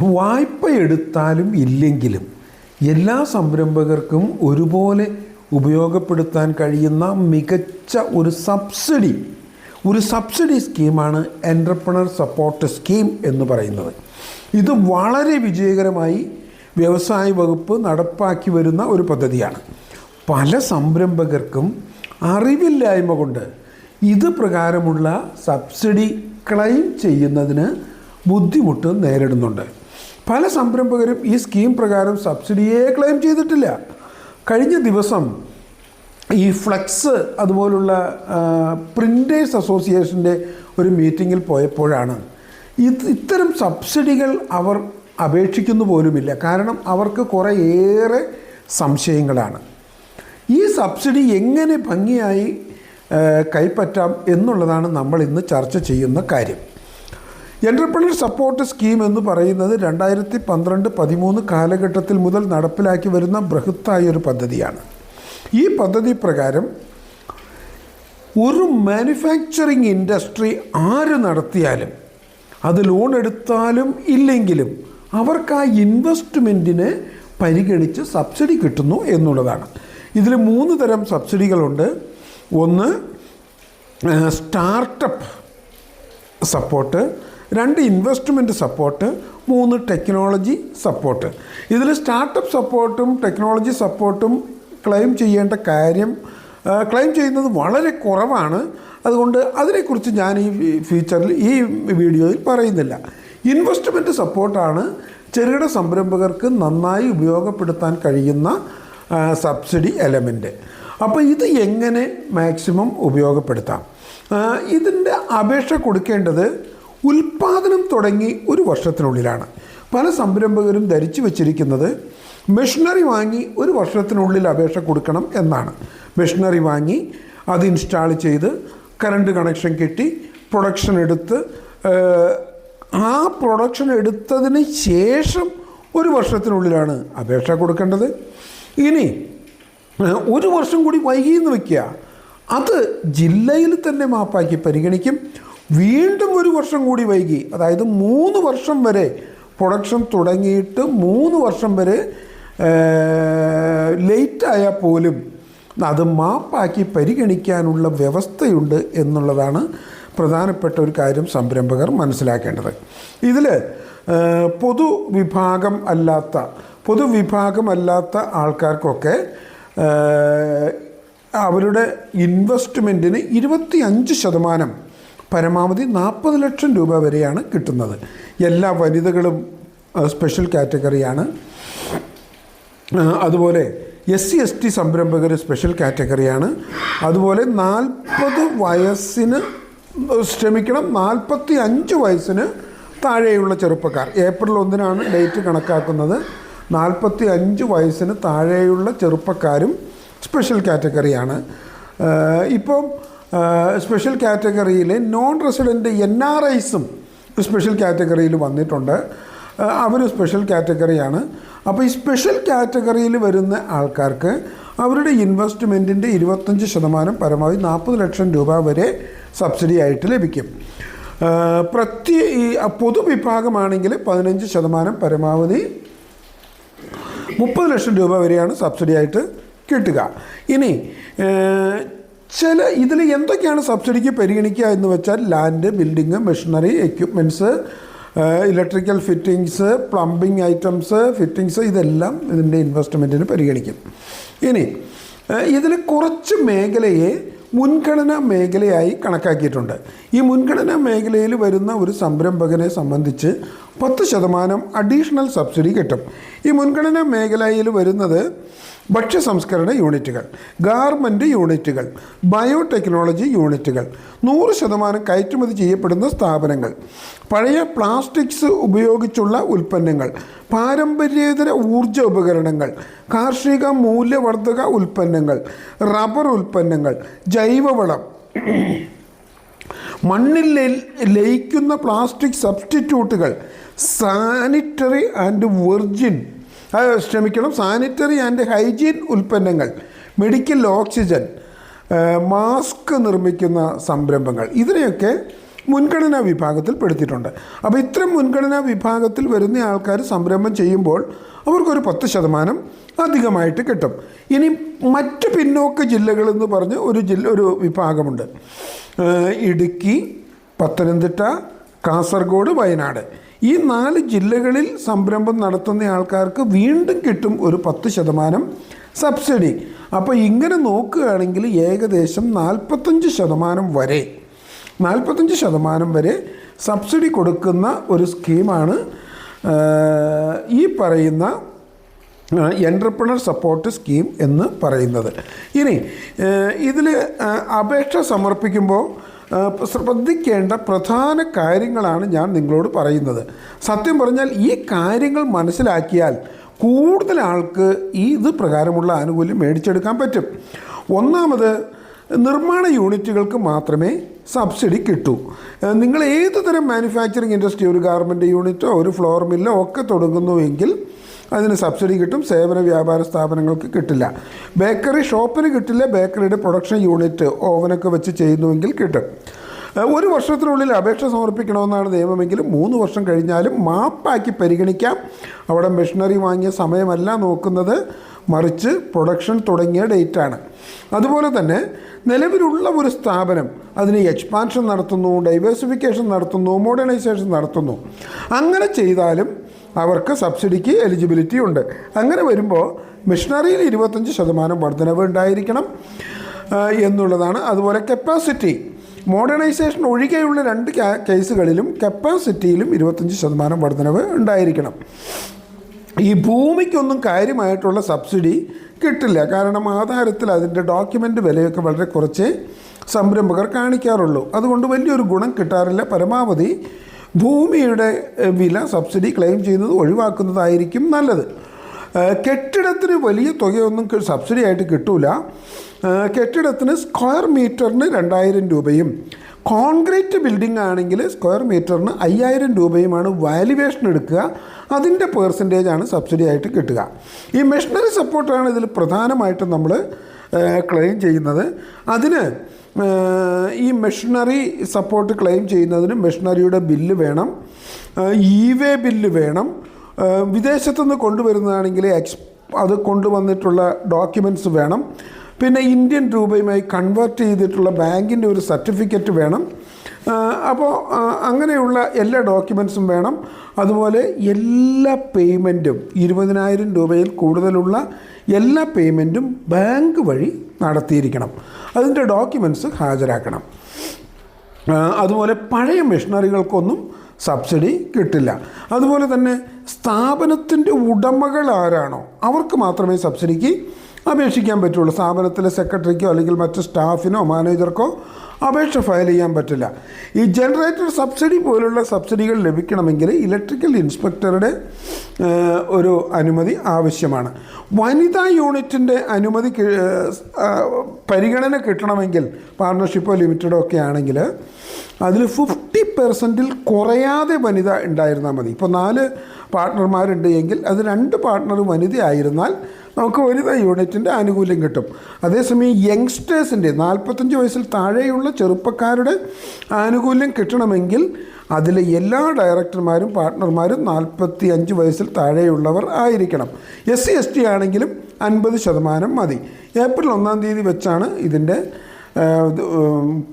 വായ്പ എടുത്താലും ഇല്ലെങ്കിലും എല്ലാ സംരംഭകർക്കും ഒരുപോലെ ഉപയോഗപ്പെടുത്താൻ കഴിയുന്ന മികച്ച ഒരു സബ്സിഡി സ്കീമാണ് എൻ്റർപ്രണർ സപ്പോർട്ട് സ്കീം എന്ന് പറയുന്നത്. ഇത് വളരെ വിജയകരമായി വ്യവസായ വകുപ്പ് നടപ്പാക്കി വരുന്ന ഒരു പദ്ധതിയാണ്. പല സംരംഭകർക്കും അറിവില്ലായ്മ കൊണ്ട് ഇത് പ്രകാരമുള്ള സബ്സിഡി ക്ലെയിം ചെയ്യുന്നതിന് ബുദ്ധിമുട്ട് നേരിടുന്നുണ്ട്. പല സംരംഭകരും ഈ സ്കീം പ്രകാരം സബ്സിഡിയെ ക്ലെയിം ചെയ്തിട്ടില്ല. കഴിഞ്ഞ ദിവസം ഈ ഫ്ലെക്സ് അതുപോലുള്ള പ്രിൻറ്റേഴ്സ് അസോസിയേഷൻ്റെ ഒരു മീറ്റിങ്ങിൽ പോയപ്പോഴാണ് ഇത്തരം സബ്സിഡികൾ അവർ അപേക്ഷിക്കുന്നു പോലുമില്ല. കാരണം അവർക്ക് കുറേയേറെ സംശയങ്ങളാണ്. ഈ സബ്സിഡി എങ്ങനെ ഭംഗിയായി കൈപ്പറ്റാം എന്നുള്ളതാണ് നമ്മൾ ഇന്ന് ചർച്ച ചെയ്യുന്ന കാര്യം. എൻ്റർപ്രണർ സപ്പോർട്ട് സ്കീം എന്ന് പറയുന്നത് 2012-13 കാലഘട്ടത്തിൽ മുതൽ നടപ്പിലാക്കി വരുന്ന ബൃഹത്തായൊരു പദ്ധതിയാണ്. ഈ പദ്ധതി പ്രകാരം ഒരു മാനുഫാക്ചറിങ് ഇൻഡസ്ട്രി ആര് നടത്തിയാലും അത് ലോൺ എടുത്താലും ഇല്ലെങ്കിലും അവർക്ക് ആ ഇൻവെസ്റ്റ്മെൻറ്റിനെ പരിഗണിച്ച് സബ്സിഡി കിട്ടുന്നു എന്നുള്ളതാണ്. ഇതിൽ 3 തരം സബ്സിഡികളുണ്ട്. ഒന്ന് startup support, 2 investment support, 3 technology support. ഇതിൽ സ്റ്റാർട്ടപ്പ് സപ്പോർട്ടും ടെക്നോളജി സപ്പോർട്ടും ക്ലെയിം ചെയ്യുന്നത് വളരെ കുറവാണ്. അതുകൊണ്ട് അതിനെക്കുറിച്ച് ഞാൻ ഈ വീഡിയോയിൽ പറയുന്നില്ല. ഇൻവെസ്റ്റ്മെൻറ്റ് സപ്പോർട്ടാണ് ചെറുകിട സംരംഭകർക്ക് നന്നായി ഉപയോഗപ്പെടുത്താൻ കഴിയുന്ന സബ്സിഡി എലമെൻറ്റ്. അപ്പോൾ ഇത് എങ്ങനെ മാക്സിമം ഉപയോഗപ്പെടുത്താം? ഇതിൻ്റെ അപേക്ഷ കൊടുക്കേണ്ടത് ഉൽപ്പാദനം തുടങ്ങി 1 വർഷത്തിനുള്ളിലാണ്. പല സംരംഭകരും ധരിച്ചു വച്ചിരിക്കുന്നത് മെഷീനറി വാങ്ങി 1 വർഷത്തിനുള്ളിൽ അപേക്ഷ കൊടുക്കണം എന്നാണ്. മെഷീനറി വാങ്ങി അത് ഇൻസ്റ്റാൾ ചെയ്ത് കറണ്ട് കണക്ഷൻ കിട്ടി പ്രൊഡക്ഷൻ എടുത്ത് ആ പ്രൊഡക്ഷൻ എടുത്തതിന് ശേഷം 1 വർഷത്തിനുള്ളിലാണ് അപേക്ഷ കൊടുക്കേണ്ടത്. ഇനി 1 വർഷം കൂടി വൈകിയെന്ന് വയ്ക്കുക, അത് ജില്ലയിൽ തന്നെ മാപ്പാക്കി പരിഗണിക്കും. വീണ്ടും 1 വർഷം കൂടി വൈകി, അതായത് 3 വർഷം വരെ പ്രൊഡക്ഷൻ തുടങ്ങിയിട്ട് 3 വർഷം വരെ ലേറ്റായാൽ പോലും അത് മാപ്പാക്കി പരിഗണിക്കാനുള്ള വ്യവസ്ഥയുണ്ട് എന്നുള്ളതാണ് പ്രധാനപ്പെട്ട ഒരു കാര്യം സംരംഭകർ മനസ്സിലാക്കേണ്ടത്. ഇതിൽ പൊതുവിഭാഗമല്ലാത്ത ആൾക്കാർക്കൊക്കെ അവരുടെ ഇൻവെസ്റ്റ്മെൻറ്റിന് 25% പരമാവധി 40 ലക്ഷം രൂപ വരെയാണ് കിട്ടുന്നത്. എല്ലാ വനിതകളും സ്പെഷ്യൽ കാറ്റഗറിയാണ്. അതുപോലെ SC/ST സംരംഭകർ സ്പെഷ്യൽ കാറ്റഗറിയാണ്. അതുപോലെ 45 വയസ്സിന് താഴെയുള്ള ചെറുപ്പക്കാർ, ഏപ്രിൽ 1 ഡേറ്റ് കണക്കാക്കുന്നത്. 45 വയസ്സിന് താഴെയുള്ള ചെറുപ്പക്കാരും സ്പെഷ്യൽ കാറ്റഗറിയാണ്. ഇപ്പം സ്പെഷ്യൽ കാറ്റഗറിയിലെ നോൺ റെസിഡൻറ്റ് NRIസും സ്പെഷ്യൽ കാറ്റഗറിയിൽ വന്നിട്ടുണ്ട്. അവർ സ്പെഷ്യൽ കാറ്റഗറിയാണ്. അപ്പോൾ ഈ സ്പെഷ്യൽ കാറ്റഗറിയിൽ വരുന്ന ആൾക്കാർക്ക് അവരുടെ ഇൻവെസ്റ്റ്മെൻറ്റിൻ്റെ 25% പരമാവധി 40 ലക്ഷം രൂപ വരെ സബ്സിഡി ആയിട്ട് ലഭിക്കും. പൊതുവിഭാഗമാണെങ്കിൽ 15% പരമാവധി 30 ലക്ഷം രൂപ വരെയാണ് സബ്സിഡി ആയിട്ട് കിട്ടുക. ഇനി ഇതിൽ എന്തൊക്കെയാണ് സബ്സിഡിക്ക് പരിഗണിക്കുക എന്ന് വെച്ചാൽ land, building, machinery, equipments, electrical fittings, plumbing items, fittings, ഇതെല്ലാം ഇതിൻ്റെ ഇൻവെസ്റ്റ്മെൻറ്റിന് പരിഗണിക്കും. ഇനി ഇതിൽ കുറച്ച് മേഖലയെ മുൻഗണനാ മേഖലയായി കണക്കാക്കിയിട്ടുണ്ട്. ഈ മുൻഗണനാ മേഖലയിൽ വരുന്ന ഒരു സംരംഭകനെ സംബന്ധിച്ച് 10% അഡീഷണൽ സബ്സിഡി കിട്ടും. ഈ മുൻഗണനാ മേഖലയിൽ വരുന്നത് ഭക്ഷ്യ സംസ്കരണ യൂണിറ്റുകൾ, ഗാർമെൻറ്റ് യൂണിറ്റുകൾ, ബയോടെക്നോളജി യൂണിറ്റുകൾ, 100% കയറ്റുമതി ചെയ്യപ്പെടുന്ന സ്ഥാപനങ്ങൾ, പഴയ പ്ലാസ്റ്റിക്സ് ഉപയോഗിച്ചുള്ള ഉൽപ്പന്നങ്ങൾ, പാരമ്പര്യേതര ഊർജ ഉപകരണങ്ങൾ, കാർഷിക മൂല്യവർദ്ധക ഉൽപ്പന്നങ്ങൾ, റബ്ബർ ഉൽപ്പന്നങ്ങൾ, ജൈവവളം, മണ്ണിൽ ലയിക്കുന്ന പ്ലാസ്റ്റിക് സബ്സ്റ്റിറ്റ്യൂട്ടുകൾ, സാനിറ്ററി ആൻഡ് ഹൈജീൻ ഉൽപ്പന്നങ്ങൾ, മെഡിക്കൽ ഓക്സിജൻ, മാസ്ക് നിർമ്മിക്കുന്ന സംരംഭങ്ങൾ, ഇതിനെയൊക്കെ മുൻഗണനാ വിഭാഗത്തിൽ പെടുത്തിയിട്ടുണ്ട്. അപ്പോൾ ഇത്തരം മുൻഗണനാ വിഭാഗത്തിൽ വരുന്ന ആൾക്കാർ സംരംഭം ചെയ്യുമ്പോൾ അവർക്കൊരു 10% അധികമായിട്ട് കിട്ടും. ഇനി മറ്റ് പിന്നോക്ക ജില്ലകളെന്ന് പറഞ്ഞ് ഒരു വിഭാഗമുണ്ട്. ഇടുക്കി, പത്തനംതിട്ട, കാസർഗോഡ്, വയനാട്, ഈ 4 ജില്ലകളിൽ സംരംഭം നടത്തുന്ന ആൾക്കാർക്ക് വീണ്ടും കിട്ടും ഒരു 10% സബ്സിഡി. അപ്പോൾ ഇങ്ങനെ നോക്കുകയാണെങ്കിൽ ഏകദേശം 45% വരെ സബ്സിഡി കൊടുക്കുന്ന ഒരു സ്കീമാണ് ഈ പറയുന്ന എൻ്റർപ്രണർ സപ്പോർട്ട് സ്കീം എന്ന് പറയുന്നത്. ഇനി ഇതിൽ അപേക്ഷ സമർപ്പിക്കുമ്പോൾ ശ്രദ്ധിക്കേണ്ട പ്രധാന കാര്യങ്ങളാണ് ഞാൻ നിങ്ങളോട് പറയുന്നത്. സത്യം പറഞ്ഞാൽ ഈ കാര്യങ്ങൾ മനസ്സിലാക്കിയാൽ കൂടുതൽ ആൾക്ക് ഇത് പ്രകാരമുള്ള ആനുകൂല്യം മേടിച്ചെടുക്കാൻ പറ്റും. ഒന്നാമത്, നിർമ്മാണ യൂണിറ്റുകൾക്ക് മാത്രമേ സബ്സിഡി കിട്ടൂ. നിങ്ങൾ ഏത് തരം മാനുഫാക്ചറിങ് ഇൻഡസ്ട്രി, ഒരു ഗാർമെൻറ്റ് യൂണിറ്റോ ഒരു ഫ്ലോർ മില്ലോ ഒക്കെ തുടങ്ങുന്നുവെങ്കിൽ അതിന് സബ്സിഡി കിട്ടും. സേവന വ്യാപാര സ്ഥാപനങ്ങൾക്ക് കിട്ടില്ല. ബേക്കറി ഷോപ്പിന് കിട്ടില്ല. ബേക്കറിയുടെ പ്രൊഡക്ഷൻ യൂണിറ്റ്, ഓവനൊക്കെ വെച്ച് ചെയ്യുന്നുവെങ്കിൽ കിട്ടും. 1 വർഷത്തിനുള്ളിൽ അപേക്ഷ സമർപ്പിക്കണമെന്നാണ് നിയമമെങ്കിൽ 3 വർഷം കഴിഞ്ഞാലും മാപ്പാക്കി പരിഗണിക്കാം. അവിടെ മെഷീനറി വാങ്ങിയ സമയമല്ല നോക്കുന്നത്, മറിച്ച് പ്രൊഡക്ഷൻ തുടങ്ങിയ ഡേറ്റാണ്. അതുപോലെ തന്നെ നിലവിലുള്ള ഒരു സ്ഥാപനം അതിന് എക്സ്പാൻഷൻ നടത്തുന്നു, ഡൈവേഴ്സിഫിക്കേഷൻ നടത്തുന്നു, മോഡേണൈസേഷൻ നടത്തുന്നു, അങ്ങനെ ചെയ്താലും അവർക്ക് സബ്സിഡിക്ക് എലിജിബിലിറ്റി ഉണ്ട്. അങ്ങനെ വരുമ്പോൾ മെഷീനറിയിൽ 25% വർധനവ് ഉണ്ടായിരിക്കണം എന്നുള്ളതാണ്. അതുപോലെ കപ്പാസിറ്റി, മോഡേണൈസേഷൻ ഒഴികെയുള്ള 2 കേസുകളിലും കപ്പാസിറ്റിയിലും 25% വർധനവ് ഉണ്ടായിരിക്കണം. ഈ ഭൂമിക്കൊന്നും കാര്യമായിട്ടുള്ള സബ്സിഡി കിട്ടില്ല. കാരണം ആധാരത്തിൽ അതിൻ്റെ ഡോക്യുമെൻ്റ് വിലയൊക്കെ വളരെ കുറച്ചേ സംരംഭകർ കാണിക്കാറുള്ളൂ. അതുകൊണ്ട് വലിയൊരു ഗുണം കിട്ടാറില്ല. പരമാവധി ഭൂമിയുടെ വില സബ്സിഡി ക്ലെയിം ചെയ്യുന്നത് ഒഴിവാക്കുന്നതായിരിക്കും നല്ലത്. കെട്ടിടത്തിന് വലിയ തുകയൊന്നും സബ്സിഡി ആയിട്ട് കിട്ടൂല. കെട്ടിടത്തിന് സ്ക്വയർ മീറ്ററിന് 2000 രൂപയും കോൺക്രീറ്റ് ബിൽഡിംഗ് ആണെങ്കിൽ സ്ക്വയർ മീറ്ററിന് 5000 രൂപയുമാണ് വാല്യുവേഷൻ എടുക്കുക. അതിൻ്റെ പേഴ്സൻറ്റേജാണ് സബ്സിഡി ആയിട്ട് കിട്ടുക. ഈ മെഷീനറി സപ്പോർട്ടാണ് ഇതിൽ പ്രധാനമായിട്ടും നമ്മൾ ക്ലെയിം ചെയ്യുന്നത്. അതിന് ഈ മെഷീനറി സപ്പോർട്ട് ക്ലെയിം ചെയ്യുന്നതിന് മെഷീനറിയുടെ ബില്ല് വേണം, ഇ-വേ ബില്ല് വേണം, വിദേശത്തുനിന്ന് കൊണ്ടുവരുന്നതാണെങ്കിൽ അത് കൊണ്ടുവന്നിട്ടുള്ള ഡോക്യുമെൻറ്റ്സ് വേണം, പിന്നെ ഇന്ത്യൻ രൂപയുമായി കൺവേർട്ട് ചെയ്തിട്ടുള്ള ബാങ്കിൻ്റെ ഒരു സർട്ടിഫിക്കറ്റ് വേണം. അപ്പോൾ അങ്ങനെയുള്ള എല്ലാ ഡോക്യുമെൻറ്റ്സും വേണം. അതുപോലെ എല്ലാ പേയ്മെൻറ്റും 20,000 രൂപയിൽ കൂടുതലുള്ള എല്ലാ പേയ്മെൻറ്റും ബാങ്ക് വഴി നടത്തിയിരിക്കണം. അതിൻ്റെ ഡോക്യുമെൻറ്റ്സ് ഹാജരാക്കണം. അതുപോലെ പഴയ മെഷീനറികൾക്കൊന്നും സബ്സിഡി കിട്ടില്ല. അതുപോലെ തന്നെ സ്ഥാപനത്തിൻ്റെ ഉടമകൾ ആരാണോ അവർക്ക് മാത്രമേ സബ്സിഡിക്ക് അപേക്ഷിക്കാൻ പറ്റുള്ളൂ. സ്ഥാപനത്തിലെ സെക്രട്ടറിക്കോ അല്ലെങ്കിൽ മറ്റ് സ്റ്റാഫിനോ മാനേജർക്കോ അപേക്ഷ ഫയൽ ചെയ്യാൻ പറ്റില്ല. ഈ ജനറേറ്റർ സബ്സിഡി പോലുള്ള സബ്സിഡികൾ ലഭിക്കണമെങ്കിൽ ഇലക്ട്രിക്കൽ ഇൻസ്പെക്ടറുടെ ഒരു അനുമതി ആവശ്യമാണ്. വനിതാ യൂണിറ്റിൻ്റെ അനുമതി പരിഗണന കിട്ടണമെങ്കിൽ പാർട്ണർഷിപ്പോ ലിമിറ്റഡോ ഒക്കെ ആണെങ്കിൽ അതിൽ 50% കുറയാതെ വനിത ഉണ്ടായിരുന്നാൽ മതി. ഇപ്പോൾ 4 പാർട്ട്ണർമാരുണ്ട് എങ്കിൽ അത് 2 പാർട്ട്ണർ വനിതയായിരുന്നാൽ നമുക്ക് വനിതാ യൂണിറ്റിൻ്റെ ആനുകൂല്യം കിട്ടും. അതേസമയം യങ്സ്റ്റേഴ്സിൻ്റെ 45 വയസ്സിൽ താഴെയുള്ള ചെറുപ്പക്കാരുടെ ആനുകൂല്യം കിട്ടണമെങ്കിൽ അതിലെ എല്ലാ ഡയറക്ടർമാരും പാർട്ട്ണർമാരും 45 വയസ്സിൽ താഴെയുള്ളവർ ആയിരിക്കണം. SC/ST ആണെങ്കിലും 50% മതി. ഏപ്രിൽ 1-ാം തീയതി വെച്ചാണ് ഇതിൻ്റെ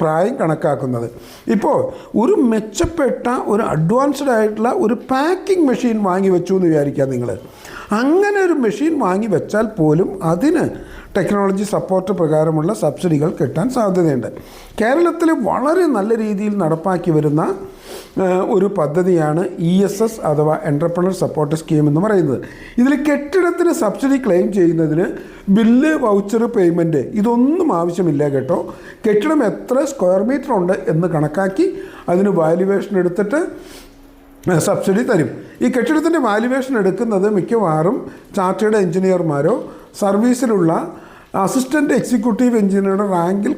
പ്രായം കണക്കാക്കുന്നത്. ഇപ്പോൾ ഒരു മെച്ചപ്പെട്ട ഒരു അഡ്വാൻസ്ഡ് ആയിട്ടുള്ള ഒരു പാക്കിംഗ് മെഷീൻ വാങ്ങി വെച്ചു എന്ന് വിചാരിക്കാം നിങ്ങൾ. അങ്ങനെ ഒരു മെഷീൻ വാങ്ങി വെച്ചാൽ പോലും അതിന് ടെക്നോളജി സപ്പോർട്ട് പ്രകാരമുള്ള സബ്സിഡികൾ കിട്ടാൻ സാധ്യതയുണ്ട്. കേരളത്തിൽ വളരെ നല്ല രീതിയിൽ നടപ്പാക്കി വരുന്ന ഒരു പദ്ധതിയാണ് ESS അഥവാ എൻ്റർപ്രണർ സപ്പോർട്ട് സ്കീം എന്ന് പറയുന്നത്. ഇതിൽ കെട്ടിടത്തിന് സബ്സിഡി ക്ലെയിം ചെയ്യുന്നതിന് ബില്ല്, വൗച്ചർ, പേയ്മെൻറ്റ് ഇതൊന്നും ആവശ്യമില്ല കേട്ടോ. കെട്ടിടം എത്ര സ്ക്വയർ മീറ്റർ ഉണ്ട് എന്ന് കണക്കാക്കി അതിന് വാല്യുവേഷൻ എടുത്തിട്ട് സബ്സിഡി തരും. ഈ കെട്ടിടത്തിൻ്റെ വാല്യുവേഷൻ എടുക്കുന്നത് മിക്കവാറും ചാർട്ടേഡ് എഞ്ചിനീയർമാരോ സർവീസിലുള്ള അസിസ്റ്റൻ്റ് എക്സിക്യൂട്ടീവ് എഞ്ചിനീയറുടെ റാങ്കിൽ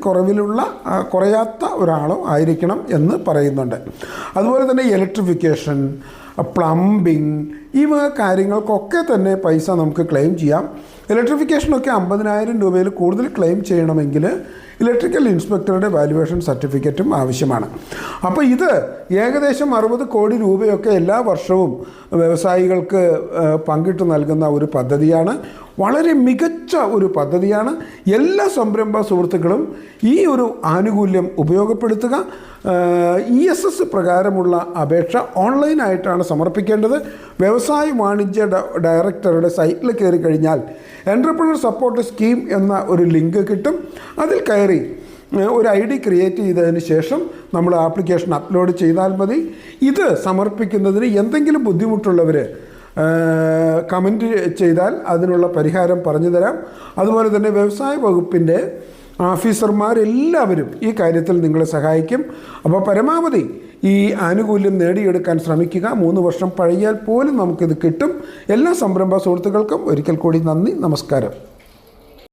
കുറയാത്ത ഒരാളോ ആയിരിക്കണം എന്ന് പറയുന്നുണ്ട്. അതുപോലെ തന്നെ ഇലക്ട്രിഫിക്കേഷൻ, പ്ലംബിംഗ്, ഈ വക കാര്യങ്ങൾക്കൊക്കെ തന്നെ പൈസ നമുക്ക് ക്ലെയിം ചെയ്യാം. ഇലക്ട്രിഫിക്കേഷനൊക്കെ 50,000 രൂപയിൽ കൂടുതൽ ക്ലെയിം ചെയ്യണമെങ്കിൽ ഇലക്ട്രിക്കൽ ഇൻസ്പെക്ടറുടെ വാല്യുവേഷൻ സർട്ടിഫിക്കറ്റും ആവശ്യമാണ്. അപ്പോൾ ഇത് ഏകദേശം 60 കോടി രൂപയൊക്കെ എല്ലാ വർഷവും വ്യവസായികൾക്ക് പങ്കിട്ട് നൽകുന്ന ഒരു പദ്ധതിയാണ്. വളരെ മികച്ച ഒരു പദ്ധതിയാണ്. എല്ലാ സംരംഭ സുഹൃത്തുക്കളും ഈ ഒരു ആനുകൂല്യം ഉപയോഗപ്പെടുത്തുക. ESS പ്രകാരമുള്ള അപേക്ഷ ഓൺലൈനായിട്ടാണ് സമർപ്പിക്കേണ്ടത്. വ്യവസായ വാണിജ്യ ഡയറക്ടറുടെ സൈറ്റിൽ കയറി കഴിഞ്ഞാൽ എൻ്റർപ്രണർ സപ്പോർട്ട് സ്കീം എന്ന ഒരു ലിങ്ക് കിട്ടും. അതിൽ കയറി ഒരു ID ക്രിയേറ്റ് ചെയ്തതിന് ശേഷം നമ്മൾ ആപ്ലിക്കേഷൻ അപ്ലോഡ് ചെയ്താൽ മതി. ഇത് സമർപ്പിക്കുന്നതിന് എന്തെങ്കിലും ബുദ്ധിമുട്ടുള്ളവർ കമൻറ്റ് ചെയ്താൽ അതിനുള്ള പരിഹാരം പറഞ്ഞു തരാം. അതുപോലെ തന്നെ വ്യവസായ വകുപ്പിൻ്റെ ഓഫീസർമാരെല്ലാവരും ഈ കാര്യത്തിൽ നിങ്ങളെ സഹായിക്കും. അപ്പോൾ പരമാവധി ഈ ആനുകൂല്യം നേടിയെടുക്കാൻ ശ്രമിക്കുക. 3 വർഷം പഴകിയാൽ പോലും നമുക്കിത് കിട്ടും. എല്ലാ സംരംഭ സുഹൃത്തുക്കൾക്കും ഒരിക്കൽ കൂടി നന്ദി, നമസ്കാരം.